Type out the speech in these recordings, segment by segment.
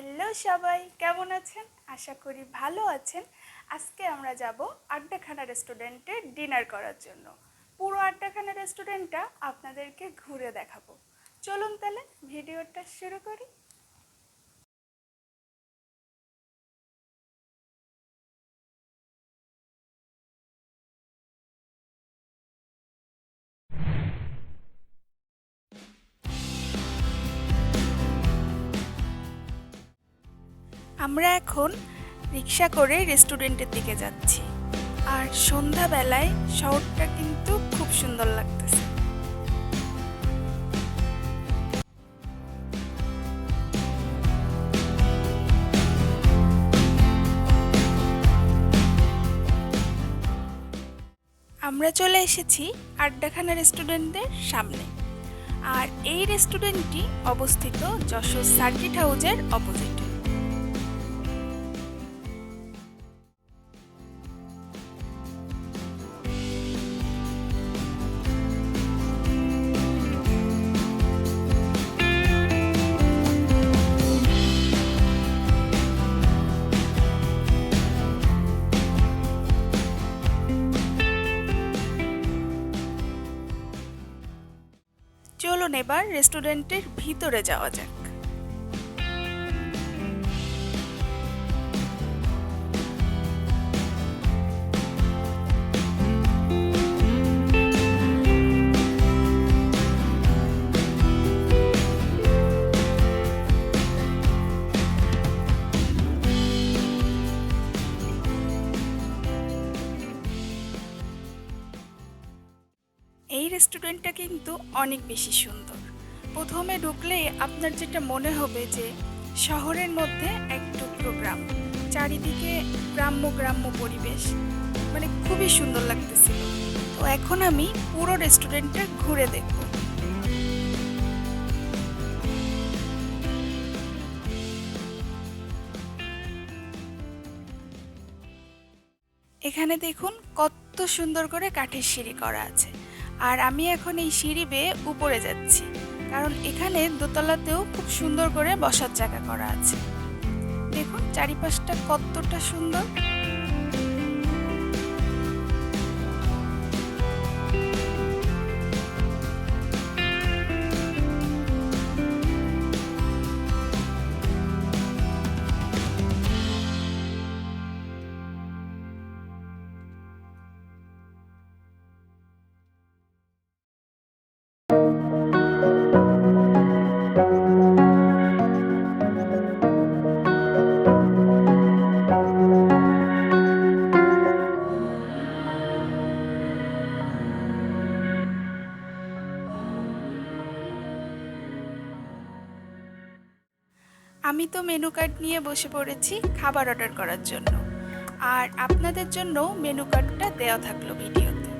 Hello সবাই, কেমন আছেন? আশা করি ভালো আছেন। আজকে আমরা যাব আড্ডাখানা রেস্টুরেন্টে ডিনার করার জন্য। পুরো আড্ডাখানা রেস্টুরেন্টটা আপনাদেরকে ঘুরে দেখাবো। চলুন তাহলে ভিডিওটা শুরু করি। আমরা এখন রিক্সা করে রেস্টুরেন্টের দিকে যাচ্ছি। আর সন্ধ্যাবেলায় শহরটা কিন্তু খুব সুন্দর লাগতেছে। আমরা চলে এসেছি আড্ডাখানা রেস্টুরেন্টের সামনে। আর এই রেস্টুরেন্টটি অবস্থিত যশোর সার্কিট হাউসের অপোজিটে। চলুন এবার রেস্টুরেন্টের ভিতরে যাওয়া যাক। এই রেস্টুরেন্টটা কিন্তু অনেক বেশি সুন্দর। প্রথমে ঢুকলে আপনার যেটা মনে হবে যে শহরের মধ্যে এক টুকরো গ্রাম, চারিদিকে গ্রাম্য গ্রাম্য পরিবেশ, মানে খুবই সুন্দর লাগতেছিল। তো এখন আমি পুরো রেস্টুরেন্টটা ঘুরে দেখব। এখানে দেখুন কত সুন্দর করে কাঠের সিঁড়ি করা আছে। আর আমি এখন এই সিঁড়ি বেয়ে উপরে যাচ্ছি, কারণ এখানে দোতলাতেও খুব সুন্দর করে বসার জায়গা করা আছে। দেখুন চারিপাশটা কতটা সুন্দর। আমি তো মেনু কার্ড নিয়ে বসে পড়েছি খাবার অর্ডার করার জন্য। আর আপনাদের জন্য মেনু কার্ডটা দেওয়া থাকলো ভিডিওতে।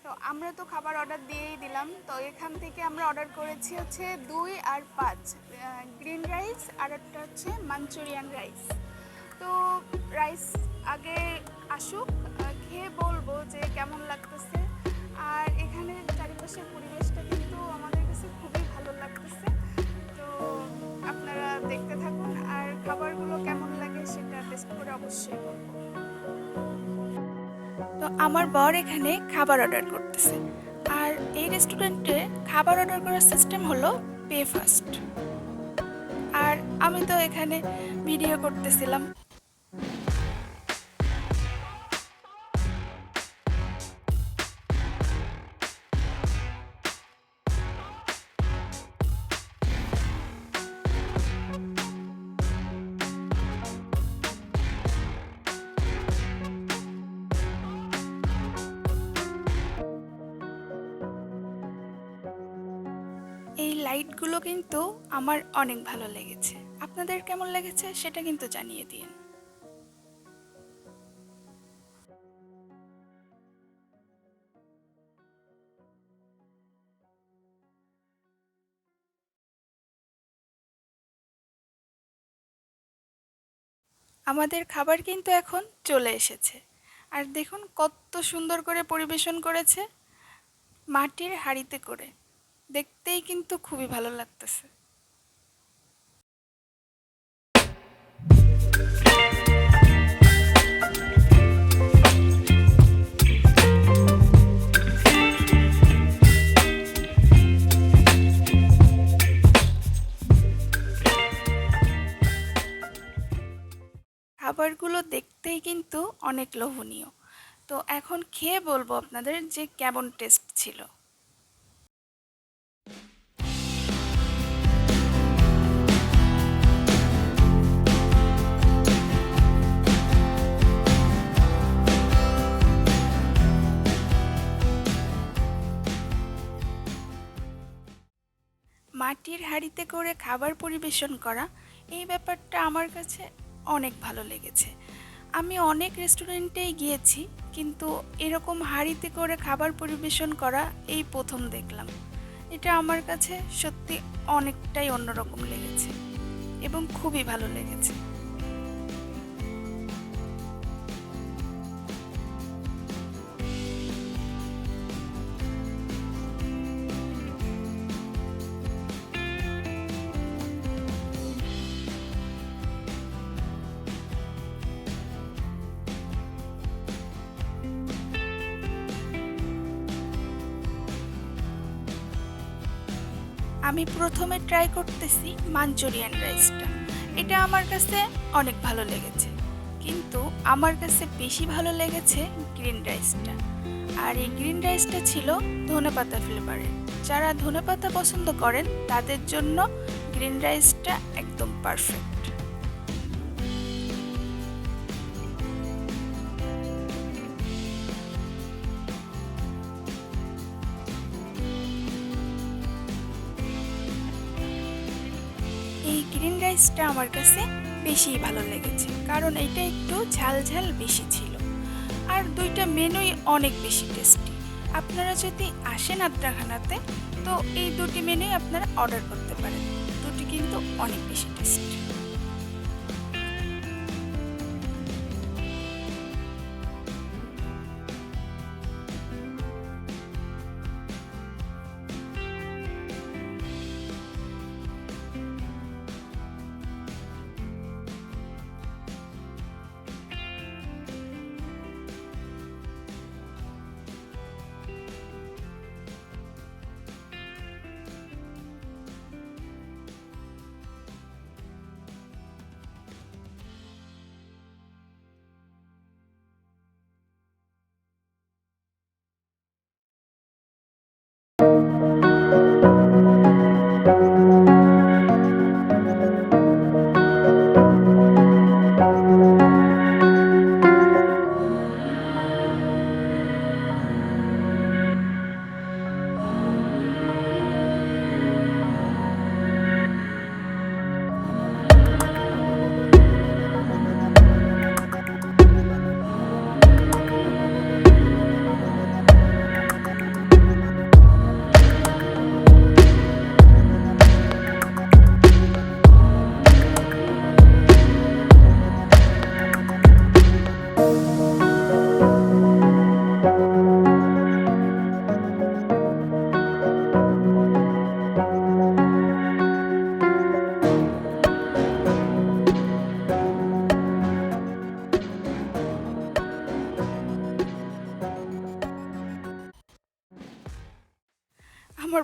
তো আমরা তো খাবার অর্ডার দিয়েই দিলাম। তো এখান থেকে আমরা অর্ডার করেছি হচ্ছে 2 আর 5 গ্রিন রাইস, আর একটা হচ্ছে মাঞ্চুরিয়ান রাইস। তো রাইস আগে আসুক, খেয়ে বলবো যে কেমন লাগতেছে। আর এখানে চারিপাশের পরিবেশটা কিন্তু আমাদের কাছে খুবই ভালো লাগতেছে। তো আপনারা দেখতে থাকুন, আর খাবারগুলো কেমন লাগে সেটা টেস্ট করে অবশ্যই বলবো। তো আমার বর এখানে খাবার অর্ডার করতেছে। আর এই রেস্টুরেন্টে খাবার অর্ডার করার সিস্টেম হলো পে ফার্স্ট। আর আমি তো এখানে ভিডিও করতেছিলাম। এই লাইটগুলো কিন্তু আমার অনেক ভালো লেগেছে। আপনাদের কেমন লেগেছে সেটা কিন্তু জানিয়ে দিন। আমাদের খাবার কিন্তু এখন চলে এসেছে। আর দেখুন কত সুন্দর করে পরিবেশন করেছে, মাটির হাঁড়িতে করে। দেখতেই কিন্তু খুবই ভালো লাগতেছে। খাবারগুলো দেখতেই কিন্তু অনেক লোভনীয়। তো এখন খেয়ে বলবো আপনাদের যে কেমন টেস্ট ছিল। মাটির হাঁড়িতে করে খাবার পরিবেশন করা, এই ব্যাপারটা আমার কাছে অনেক ভালো লেগেছে। আমি অনেক রেস্টুরেন্টেই গিয়েছি, কিন্তু এরকম হাঁড়িতে করে খাবার পরিবেশন করা এই প্রথম দেখলাম। এটা আমার কাছে সত্যি অনেকটাই অন্যরকম লেগেছে এবং খুবই ভালো লেগেছে। আমি প্রথমে ট্রাই করতেছি মাঞ্চুরিয়ান রাইসটা। এটা আমার কাছে অনেক ভালো লেগেছে, কিন্তু আমার কাছে বেশি ভালো লেগেছে গ্রিন রাইসটা। আর এই গ্রিন রাইসটা ছিল ধনেপাতা ফ্লেভারের। যারা ধনেপাতা পছন্দ করেন তাদের জন্য গ্রিন রাইসটা একদম পারফেক্ট। এই গ্রিন রাইসটা আমার কাছে বেশিই ভালো লেগেছে, কারণ এটা একটু ঝাল ঝাল বেশি ছিল। আর দুইটা মেনুই অনেক বেশি টেস্টি। আপনারা যদি আসেন আদ্রাখানাতে, তো এই দুটি মেনুই আপনারা অর্ডার করতে পারেন। দুটি কিন্তু অনেক বেশি টেস্টি।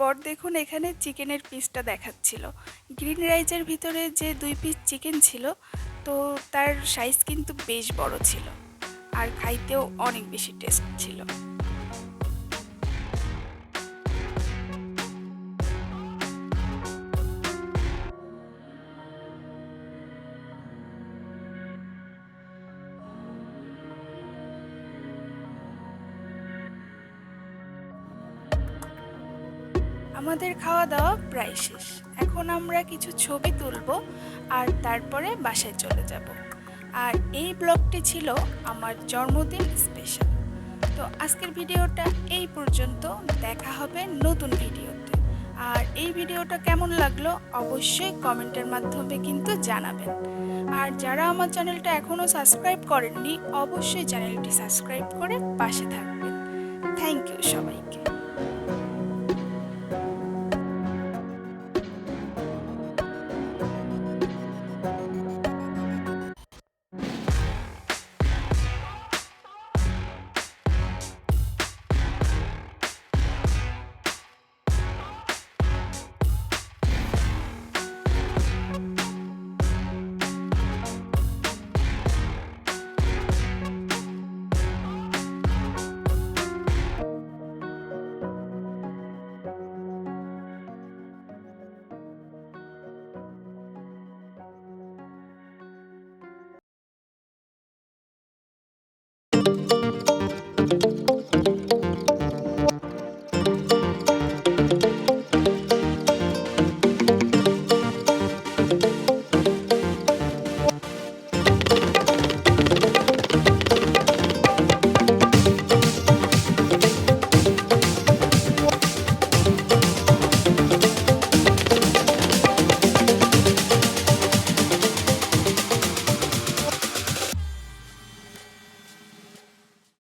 বর দেখুন এখানে চিকেনের পিসটা দেখাচ্ছিল। গ্রিন রাইসের ভিতরে যে 2 পিস চিকেন ছিল, তো তার সাইজ কিন্তু বেশ বড় ছিল আর খাইতেও অনেক বেশি টেস্ট ছিল। আমাদের খাওয়া দাওয়া প্রায় শেষ। এখন আমরা কিছু ছবি তুলব আর তারপরে বাসায় চলে যাব। আর এই ব্লগটি ছিল আমার জন্মদিন স্পেশাল। তো আজকের ভিডিওটা এই পর্যন্ত, দেখা হবে নতুন ভিডিওতে। আর এই ভিডিওটা কেমন লাগলো অবশ্যই কমেন্টের মাধ্যমে কিন্তু জানাবেন। আর যারা আমার চ্যানেলটা এখনও সাবস্ক্রাইব করেননি অবশ্যই চ্যানেলটি সাবস্ক্রাইব করে পাশে থাকবেন। থ্যাংক ইউ সবাইকে।